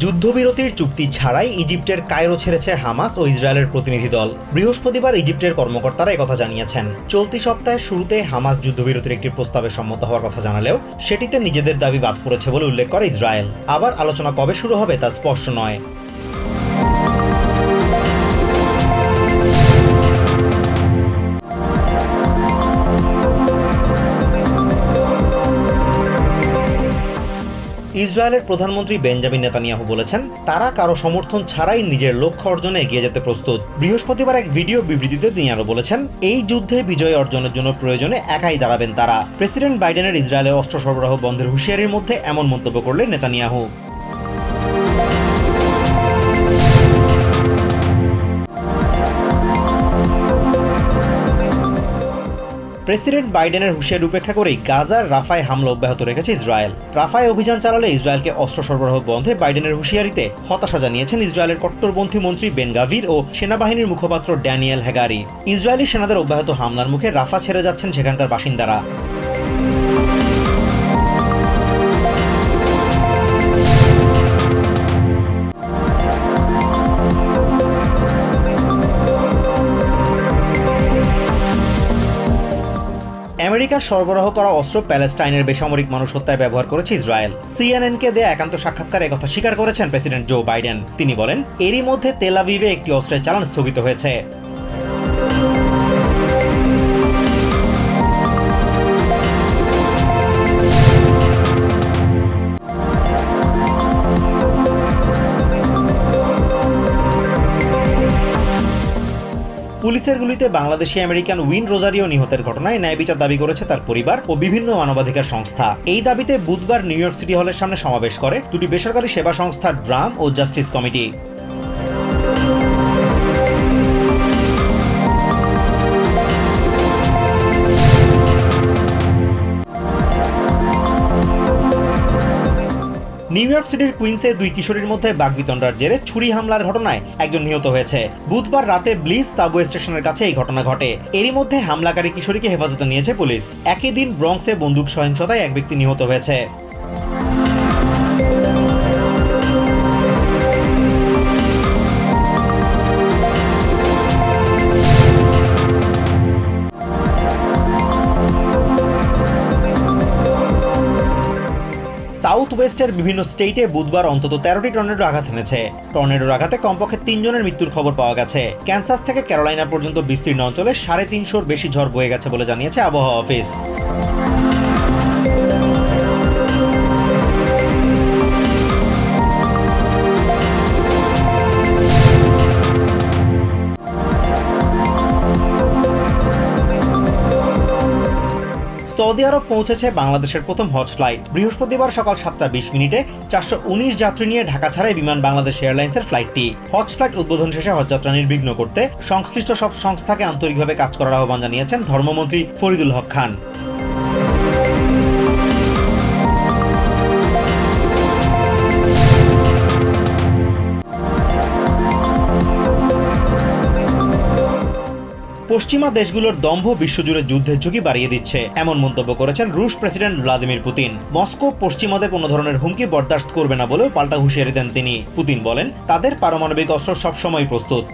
যুদ্ধবিরতির চুক্তি ছাড়াই ইজিপ্টের কায়রো ছেড়েছে হামাস ও ইসরায়েলের প্রতিনিধি দল। বৃহস্পতিবার ইজিপ্টের কর্মকর্তারা একথা জানিয়েছেন। চলতি সপ্তাহের শুরুতে হামাস যুদ্ধবিরতির একটি প্রস্তাবে সম্মত হওয়ার কথা জানালেও সেটিতে নিজেদের দাবি বাদ পড়েছে বলে উল্লেখ করে ইসরায়েল। আবার আলোচনা কবে শুরু হবে তা স্পষ্ট নয়। ইসরায়েলের প্রধানমন্ত্রী বেঞ্জামিন নেতানিয়াহু বলেছেন, তারা কারো সমর্থন ছাড়াই নিজের লক্ষ্য অর্জনে এগিয়ে যেতে প্রস্তুত। বৃহস্পতিবার এক ভিডিও বিবৃতিতে তিনি আরও বলেছেন, এই যুদ্ধে বিজয় অর্জনের জন্য প্রয়োজনে একাই দাঁড়াবেন তারা। প্রেসিডেন্ট বাইডেনের ইসরায়েলে অস্ত্র সরবরাহ বন্ধের হুঁশিয়ারির মধ্যে এমন মন্তব্য করলেন নেতানিয়াহু। প্রেসিডেন্ট বাইডেনের হুঁশিয়ারি উপেক্ষা করেই গাজার রাফায় হামলা অব্যাহত রেখেছে ইসরায়েল। রাফায় অভিযান চালালে ইসরায়েলকে অস্ত্র সরবরাহ বন্ধে বাইডেনের হুঁশিয়ারিতে হতাশা জানিয়েছেন ইসরায়েলের কট্টরপন্থী মন্ত্রী বেন গাভির ও সেনাবাহিনীর মুখপাত্র ড্যানিয়েল হ্যাগারি। ইসরায়েলি সেনাদের অব্যাহত হামলার মুখে রাফা ছেড়ে যাচ্ছেন সেখানকার বাসিন্দারা। আমেরিকার সরবরাহ করা অস্ত্র প্যালেস্টাইনের বেসামরিক মানুষ হত্যায় ব্যবহার করেছে ইসরায়েল। সিএনএনকে দেয়া একান্ত সাক্ষাৎকারে একথা স্বীকার করেছেন প্রেসিডেন্ট জো বাইডেন। তিনি বলেন, এরই মধ্যে তেল আভিভে একটি অস্ত্রের চালান স্থগিত হয়েছে। পুলিশের গুলিতে বাংলাদেশি আমেরিকান উইন রোজারিও নিহতের ঘটনায় ন্যায় বিচার দাবি করেছে তার পরিবার ও বিভিন্ন মানবাধিকার সংস্থা। এই দাবিতে বুধবার নিউ ইয়র্ক সিটি হলের সামনে সমাবেশ করে দুটি বেসরকারি সেবা সংস্থা ড্রাম ও জাস্টিস কমিটি। নিউ ইয়র্ক সিটির কুইন্সে দুই কিশোরীর মধ্যে বাগবিতণ্ডার জেরে ছুরি হামলার ঘটনায় একজন নিহত হয়েছে। বুধবার রাতে ব্লিস সাবওয়ে স্টেশনের কাছে এই ঘটনা ঘটে। এরই মধ্যে হামলাকারী কিশোরীকে হেফাজতে নিয়েছে পুলিশ। একই দিন ব্রঙ্কসে বন্দুক সহিংসতায় এক ব্যক্তি নিহত হয়েছে। সাউথ ওয়েস্টের বিভিন্ন স্টেটে বুধবার অন্তত 13টি টর্নেডো আঘাত এনেছে। টর্নেডোর আঘাতে কমপক্ষে 3 জনের মৃত্যুর খবর পাওয়া গেছে। ক্যানসাস থেকে ক্যারোলাইনা পর্যন্ত বিস্তীর্ণ অঞ্চলে 350-র বেশি ঝড় বয়ে গেছে বলে জানিয়েছে আবহাওয়া অফিস। সৌদি আরব পৌঁছেছে বাংলাদেশের প্রথম হজ ফ্লাইট। বৃহস্পতিবার সকাল 7:20 419 যাত্রী নিয়ে ঢাকা ছাড়াই বিমান বাংলাদেশ এয়ারলাইন্সের ফ্লাইটটি। হজ ফ্লাইট উদ্বোধন শেষে হজযাত্রা নির্বিঘ্ন করতে সংশ্লিষ্ট সব সংস্থাকে আন্তরিকভাবে কাজ করার আহ্বান জানিয়েছেন ধর্মমন্ত্রী ফরিদুল হক খান। পশ্চিমা দেশগুলোর দম্ভ বিশ্বজুড়ে যুদ্ধের ঝুঁকি বাড়িয়ে দিচ্ছে, এমন মন্তব্য করেছেন রুশ প্রেসিডেন্ট ভ্লাদিমির পুতিন। মস্কো পশ্চিমাদের কোনো ধরনের হুমকি বরদাস্ত করবে না বলেও পাল্টা হুঁশিয়ারি দেন তিনি। পুতিন বলেন, তাদের পারমাণবিক অস্ত্র সবসময় প্রস্তুত।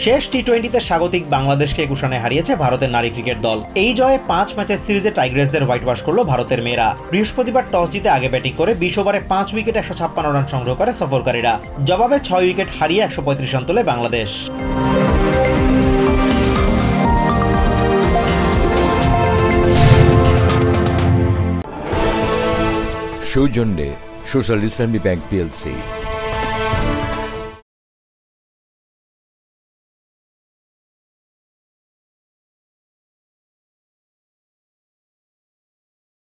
শেষ টি-20তে স্বাগতিক বাংলাদেশকে 21 রানে হারিয়েছে ভারতের নারী ক্রিকেট দল। এই জয়ে 5 ম্যাচের সিরিজে টাইগ্রেসদের হোয়াইট ওয়াশ করল ভারতের মেয়েরা। বৃহস্পতিবার টস জিতে আগে ব্যাটিং করে 20 ওভারে 5 উইকেট 156 রান সংগ্রহ করে সফরকারীরা। জবাবে 6 উইকেট হারিয়ে 135 রান তোলে বাংলাদেশ। সৌজন্যে সোশ্যাল ইসলামী ব্যাংক PLC।